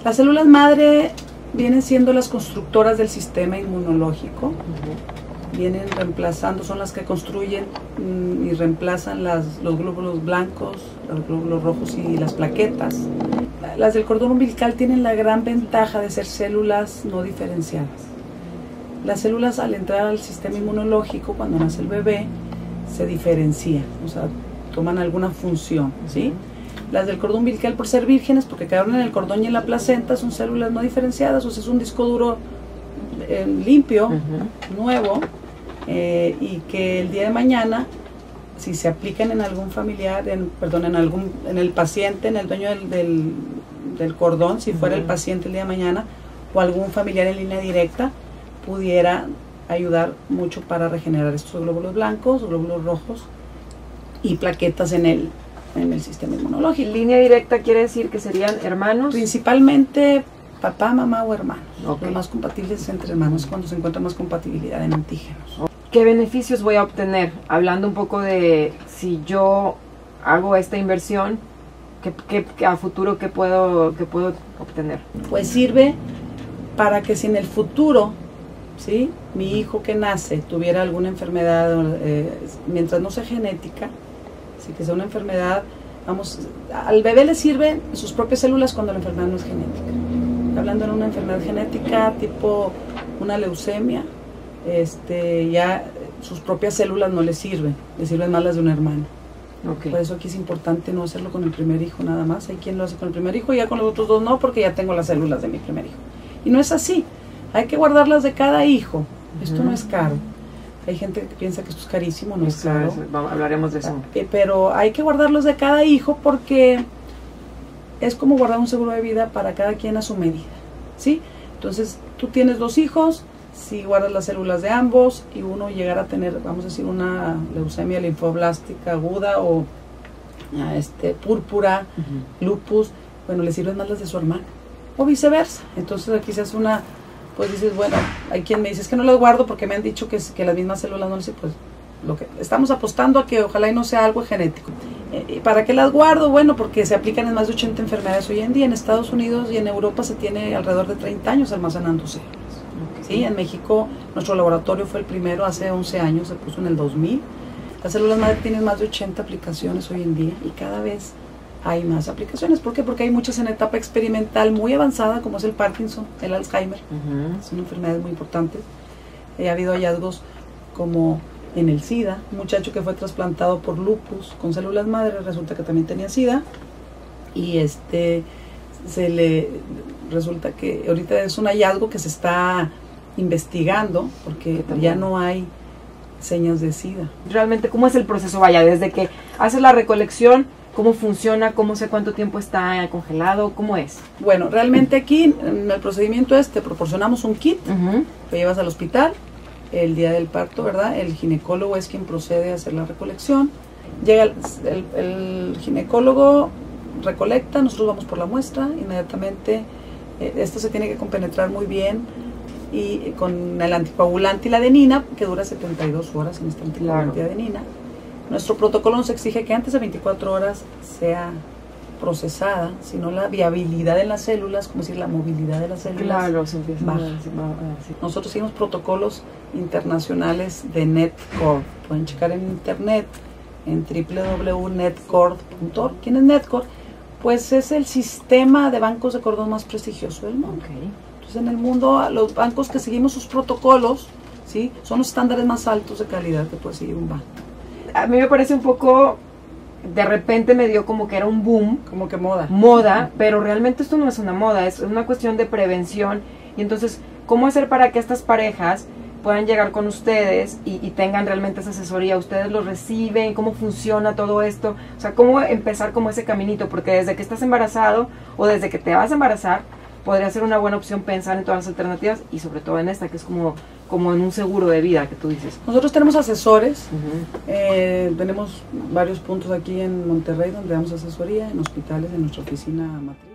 Las células madre vienen siendo las constructoras del sistema inmunológico. Vienen reemplazando, son las que construyen y reemplazan los glóbulos blancos, los glóbulos rojos y las plaquetas. Las del cordón umbilical tienen la gran ventaja de ser células no diferenciadas. Las células, al entrar al sistema inmunológico, cuando nace el bebé, se diferencian, o sea, toman alguna función, ¿sí? Las del cordón umbilical, por ser vírgenes, porque quedaron en el cordón y en la placenta, son células no diferenciadas, o sea, es un disco duro limpio, nuevo, y que el día de mañana, si se aplican en algún familiar, en el paciente, en el dueño del cordón, si fuera el paciente el día de mañana, o algún familiar en línea directa, pudiera ayudar mucho para regenerar estos glóbulos blancos, glóbulos rojos y plaquetas en el sistema inmunológico. Línea directa quiere decir que serían hermanos. Principalmente papá, mamá o hermanos. Okay. Los más compatibles entre hermanos, cuando se encuentra más compatibilidad en antígenos. ¿Qué beneficios voy a obtener? Hablando un poco de si yo hago esta inversión, ¿qué a futuro qué puedo obtener? Pues sirve para que si en el futuro, ¿sí?, mi hijo que nace tuviera alguna enfermedad, mientras no sea genética, sí, que sea una enfermedad, vamos, al bebé le sirven sus propias células cuando la enfermedad no es genética. Hablando de una enfermedad genética tipo una leucemia, ya sus propias células no le sirven más las de un hermano. Okay. Por eso aquí es importante no hacerlo con el primer hijo nada más. Hay quien lo hace con el primer hijo y ya con los otros dos no, porque ya tengo las células de mi primer hijo. Y no es así. Hay que guardarlas de cada hijo. Esto no es caro. Hay gente que piensa que esto es carísimo, no es caro. Hablaremos de eso. Pero hay que guardarlos de cada hijo porque es como guardar un seguro de vida para cada quien a su medida, ¿sí? Entonces, tú tienes 2 hijos, si guardas las células de ambos y uno llegara a tener, vamos a decir, una leucemia linfoblástica aguda o púrpura, lupus, bueno, le sirven más las de su hermano o viceversa. Entonces aquí se hace pues dices, bueno, hay quien me dice, es que no las guardo porque me han dicho que las mismas células no les sirven. Pues lo que estamos apostando a que ojalá y no sea algo genético. ¿Para qué las guardo? Bueno, porque se aplican en más de 80 enfermedades hoy en día. En Estados Unidos y en Europa se tiene alrededor de 30 años almacenando células. ¿Sí? En México nuestro laboratorio fue el primero hace 11 años, se puso en el 2000. Las células madre tienen más de 80 aplicaciones hoy en día y cada vez hay más aplicaciones. ¿Por qué? Porque hay muchas en etapa experimental muy avanzada, como es el Parkinson, el Alzheimer. Son enfermedades muy importantes. Ha habido hallazgos como en el SIDA, un muchacho que fue trasplantado por lupus con células madre, resulta que también tenía SIDA y resulta que ahorita es un hallazgo que se está investigando porque ya no hay señas de SIDA. Realmente, ¿cómo es el proceso? Vaya, desde que haces la recolección, ¿cómo funciona? ¿Cómo sé cuánto tiempo está congelado? ¿Cómo es? Bueno, realmente aquí en el procedimiento te proporcionamos un kit, lo llevas al hospital el día del parto, ¿verdad? El ginecólogo es quien procede a hacer la recolección. Llega el ginecólogo, recolecta, nosotros vamos por la muestra, inmediatamente esto se tiene que compenetrar muy bien y con el anticoagulante y la adenina, que dura 72 horas en este anticoagulante y adenina. Nuestro protocolo nos exige que antes de 24 horas sea procesada, sino la viabilidad de las células, como decir, la movilidad de las células baja. Nosotros seguimos protocolos internacionales de NetCord. Pueden checar en internet en www.netcord.org. ¿Quién es NetCord? Pues es el sistema de bancos de cordón más prestigioso del mundo. Entonces en el mundo los bancos que seguimos sus protocolos, ¿sí?, son los estándares más altos de calidad que puede seguir un banco. A mí me parece un poco, de repente me dio como que era un boom. Como que moda. Pero realmente esto no es una moda, es una cuestión de prevención. Y entonces, ¿cómo hacer para que estas parejas puedan llegar con ustedes y tengan realmente esa asesoría? ¿Ustedes los reciben? ¿Cómo funciona todo esto? O sea, ¿cómo empezar como ese caminito? Porque desde que estás embarazado o desde que te vas a embarazar, podría ser una buena opción pensar en todas las alternativas y sobre todo en esta, que es como en un seguro de vida que tú dices. Nosotros tenemos asesores, tenemos varios puntos aquí en Monterrey donde damos asesoría, en hospitales, en nuestra oficina matriz.